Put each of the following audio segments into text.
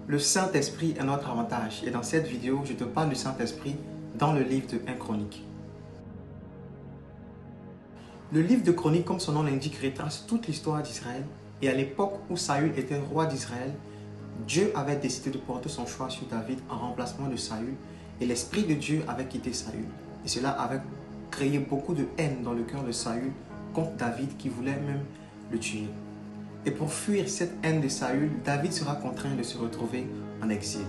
Le Saint-Esprit est notre avantage et dans cette vidéo, je te parle du Saint-Esprit dans le livre de 1 Chronique. Le livre de Chronique, comme son nom l'indique, retrace toute l'histoire d'Israël et à l'époque où Saül était roi d'Israël, Dieu avait décidé de porter son choix sur David en remplacement de Saül et l'Esprit de Dieu avait quitté Saül. Et cela avait créé beaucoup de haine dans le cœur de Saül contre David qui voulait même le tuer. Et pour fuir cette haine de Saül, David sera contraint de se retrouver en exil.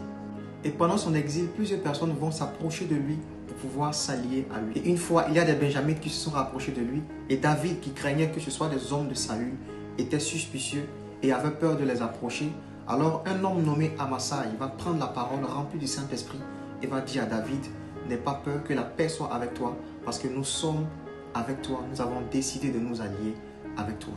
Et pendant son exil, plusieurs personnes vont s'approcher de lui pour pouvoir s'allier à lui. Et une fois, il y a des Benjamites qui se sont rapprochés de lui. Et David, qui craignait que ce soit des hommes de Saül, était suspicieux et avait peur de les approcher. Alors un homme nommé Amasaï va prendre la parole remplie du Saint-Esprit et va dire à David, n'aie pas peur, que la paix soit avec toi, parce que nous sommes avec toi, nous avons décidé de nous allier avec toi.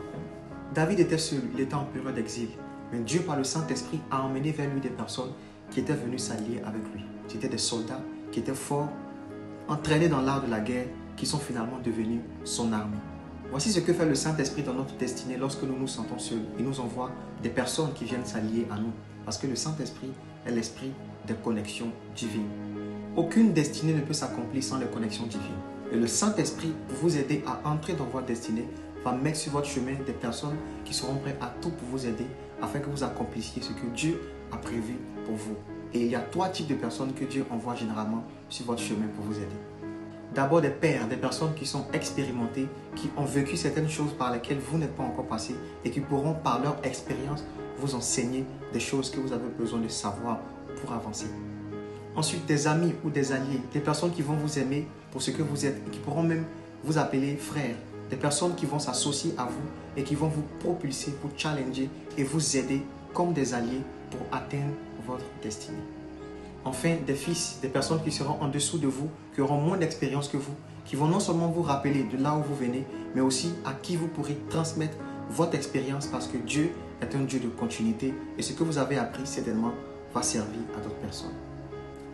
David était seul, il était en période d'exil. Mais Dieu, par le Saint-Esprit, a emmené vers lui des personnes qui étaient venues s'allier avec lui. C'était des soldats qui étaient forts, entraînés dans l'art de la guerre, qui sont finalement devenus son armée. Voici ce que fait le Saint-Esprit dans notre destinée lorsque nous nous sentons seuls. Il nous envoie des personnes qui viennent s'allier à nous. Parce que le Saint-Esprit est l'esprit des connexions divines. Aucune destinée ne peut s'accomplir sans les connexions divines. Et le Saint-Esprit, pour vous aider à entrer dans votre destinée, va mettre sur votre chemin des personnes qui seront prêtes à tout pour vous aider afin que vous accomplissiez ce que Dieu a prévu pour vous. Et il y a trois types de personnes que Dieu envoie généralement sur votre chemin pour vous aider. D'abord des pères, des personnes qui sont expérimentées, qui ont vécu certaines choses par lesquelles vous n'êtes pas encore passé et qui pourront par leur expérience vous enseigner des choses que vous avez besoin de savoir pour avancer. Ensuite, des amis ou des alliés, des personnes qui vont vous aimer pour ce que vous êtes et qui pourront même vous appeler frères. Des personnes qui vont s'associer à vous et qui vont vous propulser, vous challenger et vous aider comme des alliés pour atteindre votre destinée. Enfin, des fils, des personnes qui seront en dessous de vous, qui auront moins d'expérience que vous, qui vont non seulement vous rappeler de là où vous venez, mais aussi à qui vous pourrez transmettre votre expérience parce que Dieu est un Dieu de continuité et ce que vous avez appris certainement va servir à d'autres personnes.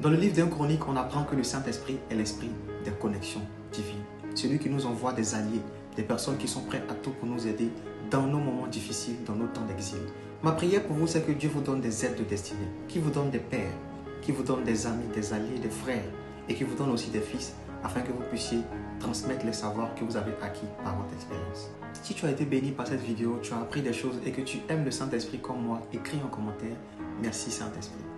Dans le livre d'1 Chronique, on apprend que le Saint-Esprit est l'esprit des connexions divines. Celui qui nous envoie des alliés, des personnes qui sont prêtes à tout pour nous aider dans nos moments difficiles, dans nos temps d'exil. Ma prière pour vous, c'est que Dieu vous donne des aides de destinée, qui vous donne des pères, qui vous donne des amis, des alliés, des frères, et qui vous donne aussi des fils, afin que vous puissiez transmettre les savoirs que vous avez acquis par votre expérience. Si tu as été béni par cette vidéo, tu as appris des choses et que tu aimes le Saint-Esprit comme moi, écris en commentaire. Merci Saint-Esprit.